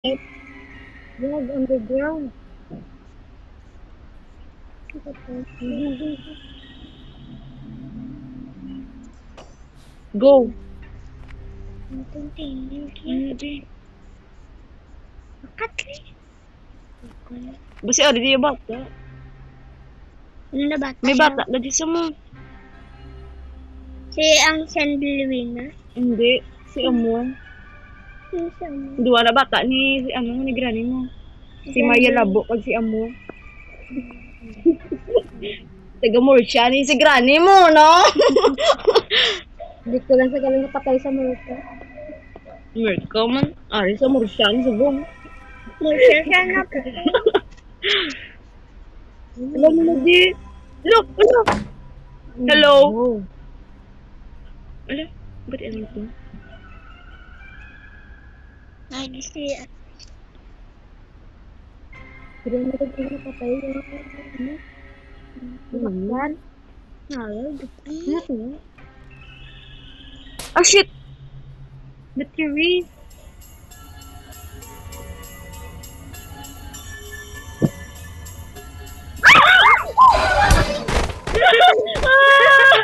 Wag underground. Go. Basi ada dia bata. Ano na bata? May bata na di sa mo. Si ang San Bilwina. Hindi. Si Amo. Yung sa ano? Dua na bata ni si ano ni granny mo. Si Maya Labo kag si Amo. Taga Murcia ni si granny mo, no? Hindi ko lang sa galing napatay sa Murcia. Merka man. Ari sa Murcia ni subong. Murcia siya na po. Alam mo na di. Look, look. Hello. Ala, ba't ano to? Ay, di siya. Pero na rin ko napatay yung ano? Baklan. Halal. Ano to? Ah, shit! Battery.